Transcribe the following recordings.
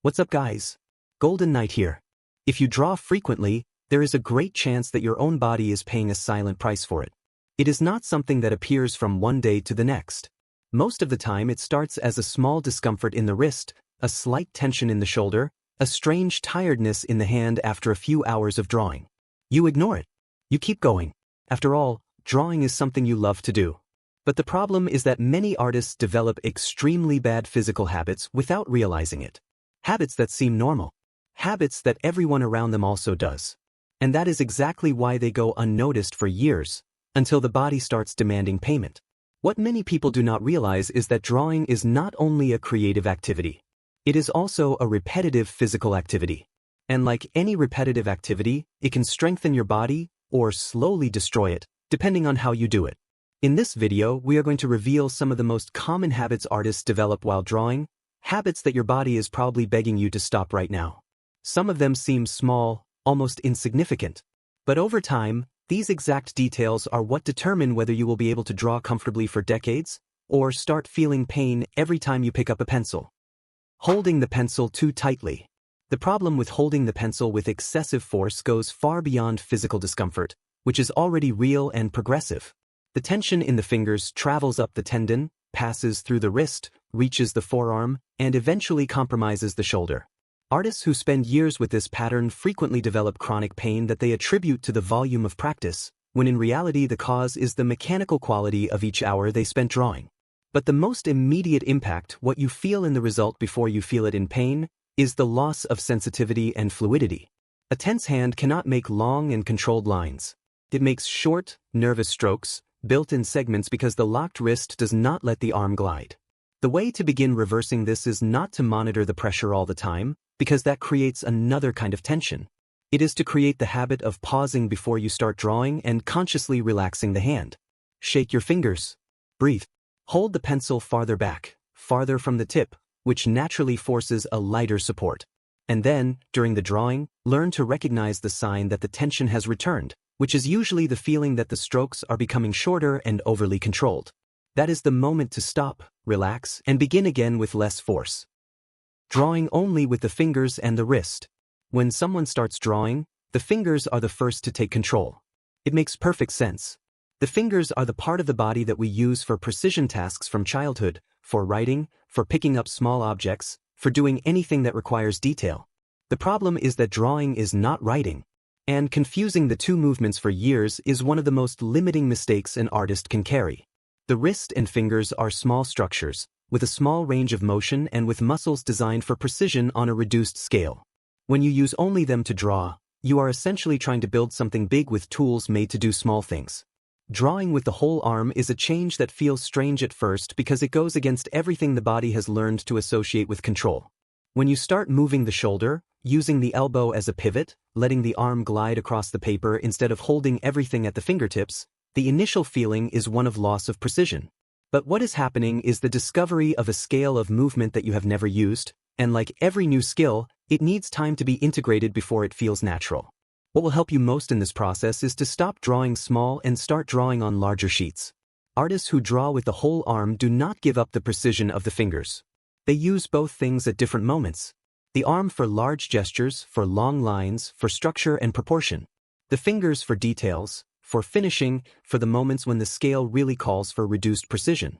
What's up, guys? Golden Knight here. If you draw frequently, there is a great chance that your own body is paying a silent price for it. It is not something that appears from one day to the next. Most of the time it starts as a small discomfort in the wrist, a slight tension in the shoulder, a strange tiredness in the hand after a few hours of drawing. You ignore it. You keep going. After all, drawing is something you love to do. But the problem is that many artists develop extremely bad physical habits without realizing it. Habits that seem normal. Habits that everyone around them also does. And that is exactly why they go unnoticed for years, until the body starts demanding payment. What many people do not realize is that drawing is not only a creative activity. It is also a repetitive physical activity. And like any repetitive activity, it can strengthen your body or slowly destroy it, depending on how you do it. In this video, we are going to reveal some of the most common habits artists develop while drawing, habits that your body is probably begging you to stop right now. Some of them seem small, almost insignificant. But over time, these exact details are what determine whether you will be able to draw comfortably for decades, or start feeling pain every time you pick up a pencil. Holding the pencil too tightly. The problem with holding the pencil with excessive force goes far beyond physical discomfort, which is already real and progressive. The tension in the fingers travels up the tendon, passes through the wrist, reaches the forearm, and eventually compromises the shoulder. Artists who spend years with this pattern frequently develop chronic pain that they attribute to the volume of practice, when in reality the cause is the mechanical quality of each hour they spent drawing. But the most immediate impact, what you feel in the result before you feel it in pain, is the loss of sensitivity and fluidity. A tense hand cannot make long and controlled lines. It makes short, nervous strokes, built-in segments because the locked wrist does not let the arm glide. The way to begin reversing this is not to monitor the pressure all the time, because that creates another kind of tension. It is to create the habit of pausing before you start drawing and consciously relaxing the hand. Shake your fingers. Breathe. Hold the pencil farther back, farther from the tip, which naturally forces a lighter support. And then, during the drawing, learn to recognize the sign that the tension has returned, which is usually the feeling that the strokes are becoming shorter and overly controlled. That is the moment to stop, relax, and begin again with less force. Drawing only with the fingers and the wrist. When someone starts drawing, the fingers are the first to take control. It makes perfect sense. The fingers are the part of the body that we use for precision tasks from childhood, for writing, for picking up small objects, for doing anything that requires detail. The problem is that drawing is not writing. And confusing the two movements for years is one of the most limiting mistakes an artist can carry. The wrist and fingers are small structures, with a small range of motion and with muscles designed for precision on a reduced scale. When you use only them to draw, you are essentially trying to build something big with tools made to do small things. Drawing with the whole arm is a change that feels strange at first because it goes against everything the body has learned to associate with control. When you start moving the shoulder, using the elbow as a pivot, letting the arm glide across the paper instead of holding everything at the fingertips, the initial feeling is one of loss of precision. But what is happening is the discovery of a scale of movement that you have never used, and like every new skill, it needs time to be integrated before it feels natural. What will help you most in this process is to stop drawing small and start drawing on larger sheets. Artists who draw with the whole arm do not give up the precision of the fingers. They use both things at different moments. The arm for large gestures, for long lines, for structure and proportion. The fingers for details, for finishing, for the moments when the scale really calls for reduced precision.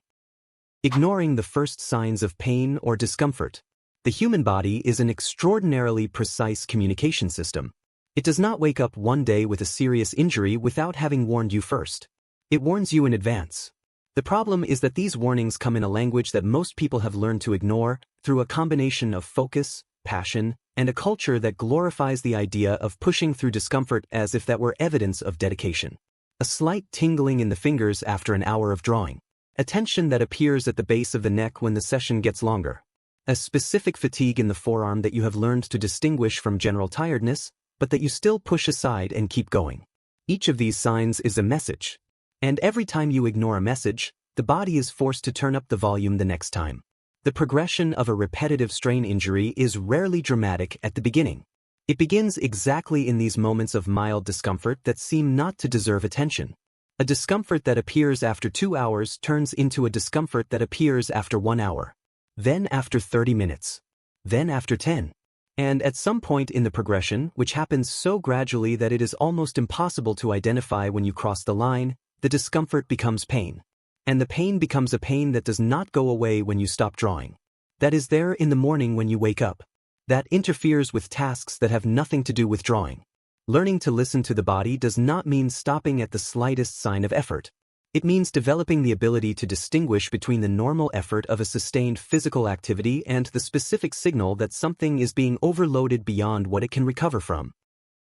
Ignoring the first signs of pain or discomfort. The human body is an extraordinarily precise communication system. It does not wake up one day with a serious injury without having warned you first. It warns you in advance. The problem is that these warnings come in a language that most people have learned to ignore through a combination of focus, passion, and a culture that glorifies the idea of pushing through discomfort as if that were evidence of dedication. A slight tingling in the fingers after an hour of drawing. A tension that appears at the base of the neck when the session gets longer. A specific fatigue in the forearm that you have learned to distinguish from general tiredness, but that you still push aside and keep going. Each of these signs is a message. And every time you ignore a message, the body is forced to turn up the volume the next time. The progression of a repetitive strain injury is rarely dramatic at the beginning. It begins exactly in these moments of mild discomfort that seem not to deserve attention. A discomfort that appears after 2 hours turns into a discomfort that appears after 1 hour. Then after 30 minutes. then after 10. And at some point in the progression, which happens so gradually that it is almost impossible to identify when you cross the line, the discomfort becomes pain. And the pain becomes a pain that does not go away when you stop drawing. That is there in the morning when you wake up. That interferes with tasks that have nothing to do with drawing. Learning to listen to the body does not mean stopping at the slightest sign of effort. It means developing the ability to distinguish between the normal effort of a sustained physical activity and the specific signal that something is being overloaded beyond what it can recover from.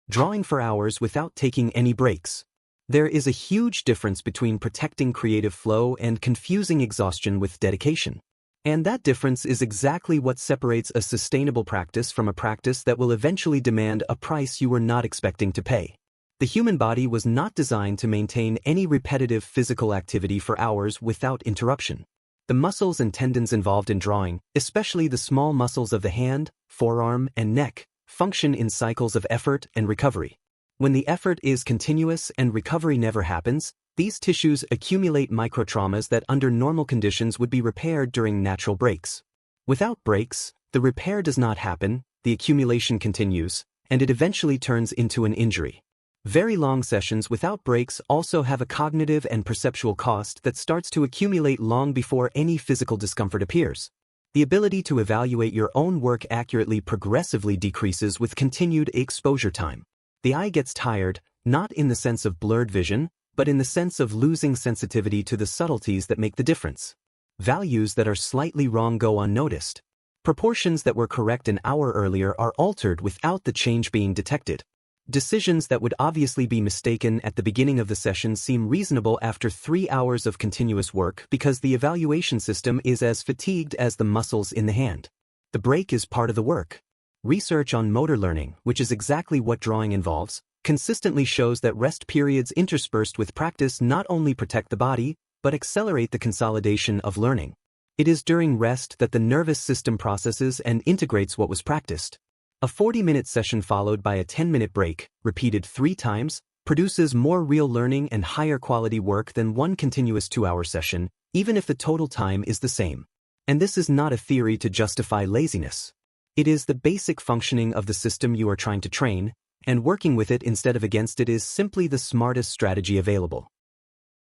Drawing for hours without taking any breaks. There is a huge difference between protecting creative flow and confusing exhaustion with dedication. And that difference is exactly what separates a sustainable practice from a practice that will eventually demand a price you were not expecting to pay. The human body was not designed to maintain any repetitive physical activity for hours without interruption. The muscles and tendons involved in drawing, especially the small muscles of the hand, forearm, and neck, function in cycles of effort and recovery. When the effort is continuous and recovery never happens, these tissues accumulate microtraumas that under normal conditions would be repaired during natural breaks. Without breaks, the repair does not happen, the accumulation continues, and it eventually turns into an injury. Very long sessions without breaks also have a cognitive and perceptual cost that starts to accumulate long before any physical discomfort appears. The ability to evaluate your own work accurately progressively decreases with continued exposure time. The eye gets tired, not in the sense of blurred vision, but in the sense of losing sensitivity to the subtleties that make the difference. Values that are slightly wrong go unnoticed. Proportions that were correct an hour earlier are altered without the change being detected. Decisions that would obviously be mistaken at the beginning of the session seem reasonable after 3 hours of continuous work because the evaluation system is as fatigued as the muscles in the hand. The break is part of the work. Research on motor learning, which is exactly what drawing involves, consistently shows that rest periods interspersed with practice not only protect the body, but accelerate the consolidation of learning. It is during rest that the nervous system processes and integrates what was practiced. A 40-minute session followed by a 10-minute break, repeated 3 times, produces more real learning and higher quality work than one continuous 2-hour session, even if the total time is the same. And this is not a theory to justify laziness. It is the basic functioning of the system you are trying to train, and working with it instead of against it is simply the smartest strategy available.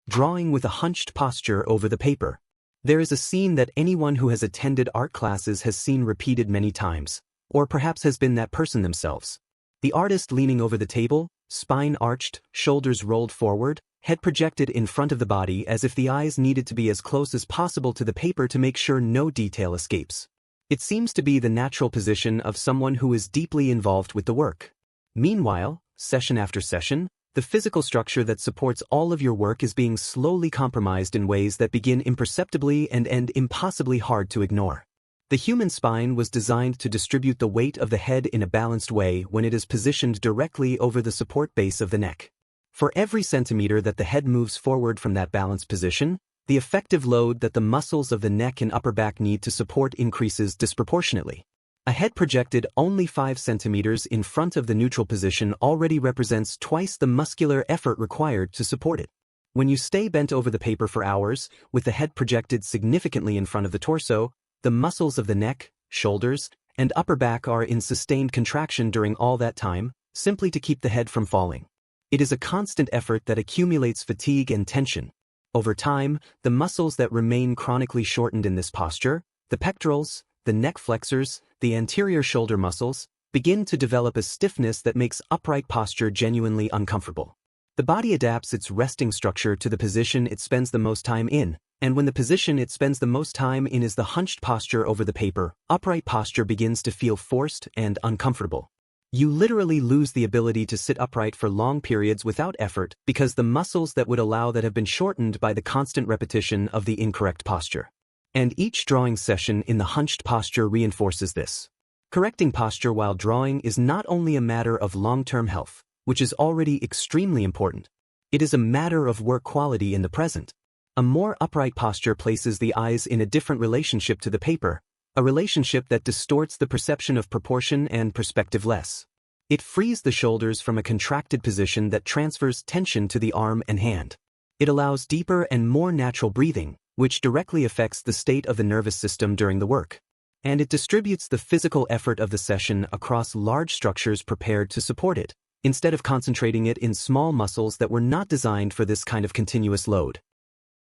Drawing with a hunched posture over the paper. There is a scene that anyone who has attended art classes has seen repeated many times, or perhaps has been that person themselves. The artist leaning over the table, spine arched, shoulders rolled forward, head projected in front of the body as if the eyes needed to be as close as possible to the paper to make sure no detail escapes. It seems to be the natural position of someone who is deeply involved with the work. Meanwhile, session after session, the physical structure that supports all of your work is being slowly compromised in ways that begin imperceptibly and end impossibly hard to ignore. The human spine was designed to distribute the weight of the head in a balanced way when it is positioned directly over the support base of the neck. For every centimeter that the head moves forward from that balanced position, the effective load that the muscles of the neck and upper back need to support increases disproportionately. A head projected only 5 centimeters in front of the neutral position already represents twice the muscular effort required to support it. When you stay bent over the paper for hours, with the head projected significantly in front of the torso, the muscles of the neck, shoulders, and upper back are in sustained contraction during all that time, simply to keep the head from falling. It is a constant effort that accumulates fatigue and tension. Over time, the muscles that remain chronically shortened in this posture, the pectorals, the neck flexors, the anterior shoulder muscles, begin to develop a stiffness that makes upright posture genuinely uncomfortable. The body adapts its resting structure to the position it spends the most time in, and when the position it spends the most time in is the hunched posture over the paper, upright posture begins to feel forced and uncomfortable. You literally lose the ability to sit upright for long periods without effort because the muscles that would allow that have been shortened by the constant repetition of the incorrect posture. And each drawing session in the hunched posture reinforces this. Correcting posture while drawing is not only a matter of long-term health, which is already extremely important. It is a matter of work quality in the present. A more upright posture places the eyes in a different relationship to the paper, a relationship that distorts the perception of proportion and perspective less. It frees the shoulders from a contracted position that transfers tension to the arm and hand. It allows deeper and more natural breathing, which directly affects the state of the nervous system during the work. and it distributes the physical effort of the session across large structures prepared to support it, instead of concentrating it in small muscles that were not designed for this kind of continuous load.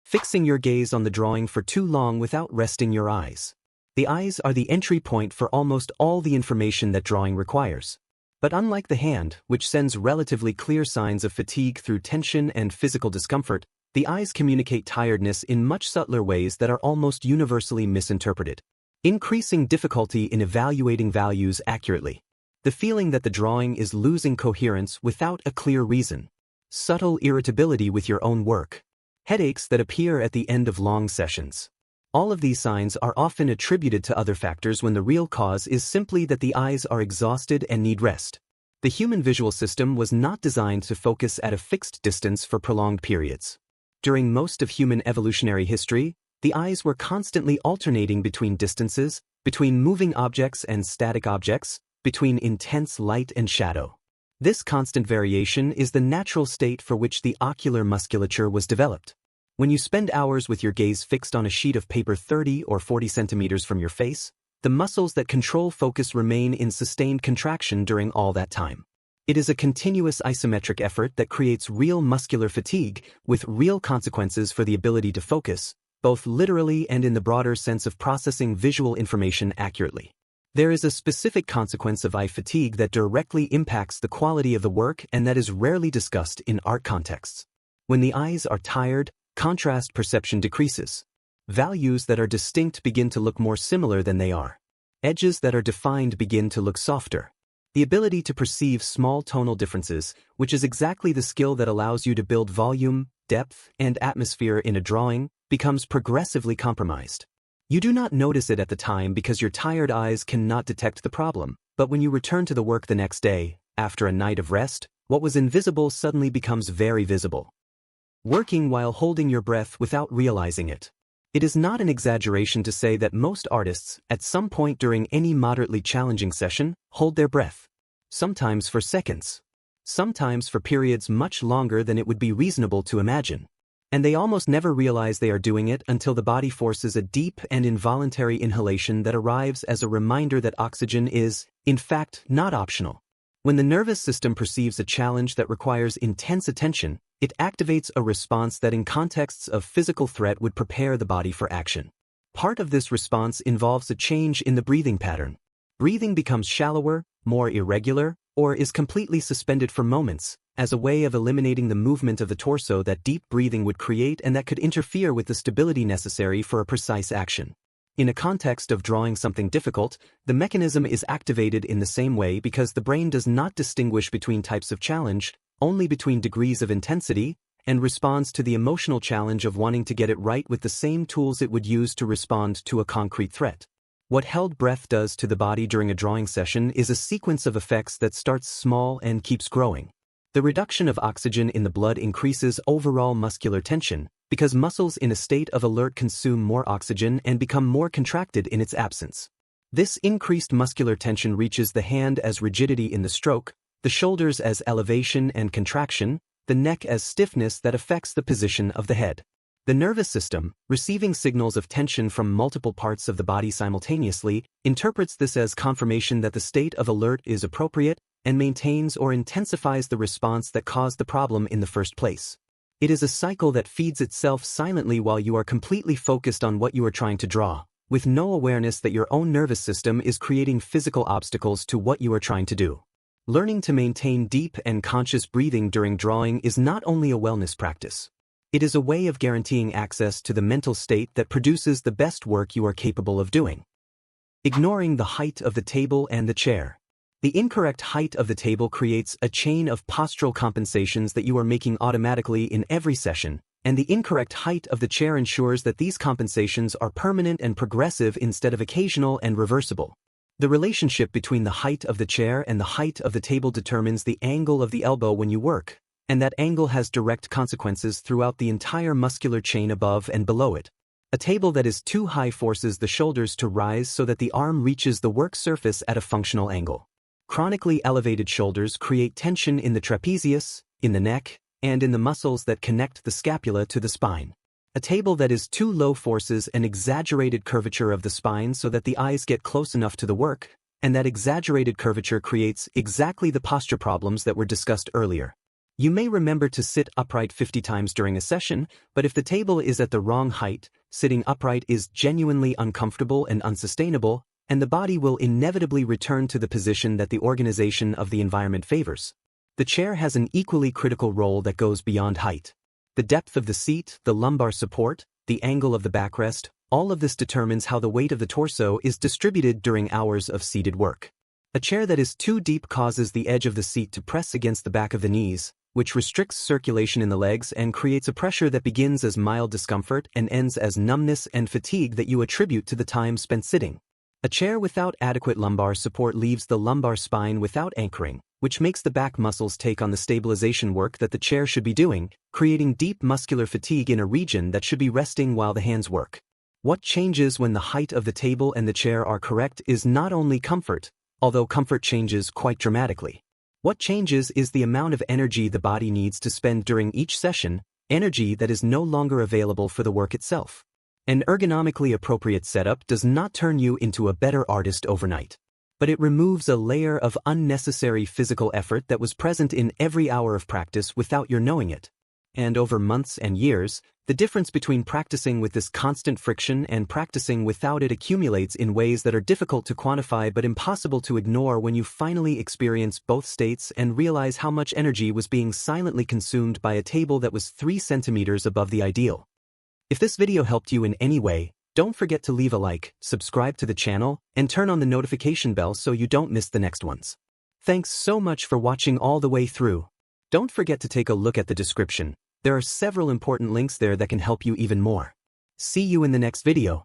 Fixing your gaze on the drawing for too long without resting your eyes. The eyes are the entry point for almost all the information that drawing requires. But unlike the hand, which sends relatively clear signs of fatigue through tension and physical discomfort, the eyes communicate tiredness in much subtler ways that are almost universally misinterpreted, increasing difficulty in evaluating values accurately. The feeling that the drawing is losing coherence without a clear reason. Subtle irritability with your own work. Headaches that appear at the end of long sessions. All of these signs are often attributed to other factors when the real cause is simply that the eyes are exhausted and need rest. The human visual system was not designed to focus at a fixed distance for prolonged periods. During most of human evolutionary history, the eyes were constantly alternating between distances, between moving objects and static objects, between intense light and shadow. This constant variation is the natural state for which the ocular musculature was developed. When you spend hours with your gaze fixed on a sheet of paper 30 or 40 centimeters from your face, the muscles that control focus remain in sustained contraction during all that time. It is a continuous isometric effort that creates real muscular fatigue, with real consequences for the ability to focus, both literally and in the broader sense of processing visual information accurately. There is a specific consequence of eye fatigue that directly impacts the quality of the work and that is rarely discussed in art contexts. When the eyes are tired, contrast perception decreases. Values that are distinct begin to look more similar than they are. Edges that are defined begin to look softer. The ability to perceive small tonal differences, which is exactly the skill that allows you to build volume, depth, and atmosphere in a drawing, becomes progressively compromised. You do not notice it at the time because your tired eyes cannot detect the problem, but when you return to the work the next day, after a night of rest, what was invisible suddenly becomes very visible. Working while holding your breath without realizing it. It is not an exaggeration to say that most artists, at some point during any moderately challenging session, hold their breath. Sometimes for seconds. Sometimes for periods much longer than it would be reasonable to imagine. And they almost never realize they are doing it until the body forces a deep and involuntary inhalation that arrives as a reminder that oxygen is, in fact, not optional. When the nervous system perceives a challenge that requires intense attention, it activates a response that in contexts of physical threat would prepare the body for action. Part of this response involves a change in the breathing pattern. Breathing becomes shallower, more irregular, or is completely suspended for moments, as a way of eliminating the movement of the torso that deep breathing would create and that could interfere with the stability necessary for a precise action. In a context of drawing something difficult, the mechanism is activated in the same way because the brain does not distinguish between types of challenge, only between degrees of intensity, and responds to the emotional challenge of wanting to get it right with the same tools it would use to respond to a concrete threat. What held breath does to the body during a drawing session is a sequence of effects that starts small and keeps growing. The reduction of oxygen in the blood increases overall muscular tension, because muscles in a state of alert consume more oxygen and become more contracted in its absence. This increased muscular tension reaches the hand as rigidity in the stroke, the shoulders as elevation and contraction, the neck as stiffness that affects the position of the head. The nervous system, receiving signals of tension from multiple parts of the body simultaneously, interprets this as confirmation that the state of alert is appropriate and maintains or intensifies the response that caused the problem in the first place. It is a cycle that feeds itself silently while you are completely focused on what you are trying to draw, with no awareness that your own nervous system is creating physical obstacles to what you are trying to do. Learning to maintain deep and conscious breathing during drawing is not only a wellness practice. It is a way of guaranteeing access to the mental state that produces the best work you are capable of doing. Ignoring the height of the table and the chair. The incorrect height of the table creates a chain of postural compensations that you are making automatically in every session, and the incorrect height of the chair ensures that these compensations are permanent and progressive instead of occasional and reversible. The relationship between the height of the chair and the height of the table determines the angle of the elbow when you work, and that angle has direct consequences throughout the entire muscular chain above and below it. A table that is too high forces the shoulders to rise so that the arm reaches the work surface at a functional angle. Chronically elevated shoulders create tension in the trapezius, in the neck, and in the muscles that connect the scapula to the spine. A table that is too low forces an exaggerated curvature of the spine so that the eyes get close enough to the work, and that exaggerated curvature creates exactly the posture problems that were discussed earlier. You may remember to sit upright 50 times during a session, but if the table is at the wrong height, sitting upright is genuinely uncomfortable and unsustainable, and the body will inevitably return to the position that the organization of the environment favors. The chair has an equally critical role that goes beyond height. The depth of the seat, the lumbar support, the angle of the backrest, all of this determines how the weight of the torso is distributed during hours of seated work. A chair that is too deep causes the edge of the seat to press against the back of the knees, which restricts circulation in the legs and creates a pressure that begins as mild discomfort and ends as numbness and fatigue that you attribute to the time spent sitting. A chair without adequate lumbar support leaves the lumbar spine without anchoring, which makes the back muscles take on the stabilization work that the chair should be doing, creating deep muscular fatigue in a region that should be resting while the hands work. What changes when the height of the table and the chair are correct is not only comfort, although comfort changes quite dramatically. What changes is the amount of energy the body needs to spend during each session, energy that is no longer available for the work itself. An ergonomically appropriate setup does not turn you into a better artist overnight, but it removes a layer of unnecessary physical effort that was present in every hour of practice without your knowing it. And over months and years, the difference between practicing with this constant friction and practicing without it accumulates in ways that are difficult to quantify but impossible to ignore when you finally experience both states and realize how much energy was being silently consumed by a table that was 3 centimeters above the ideal. If this video helped you in any way, don't forget to leave a like, subscribe to the channel, and turn on the notification bell so you don't miss the next ones. Thanks so much for watching all the way through. Don't forget to take a look at the description. There are several important links there that can help you even more. See you in the next video.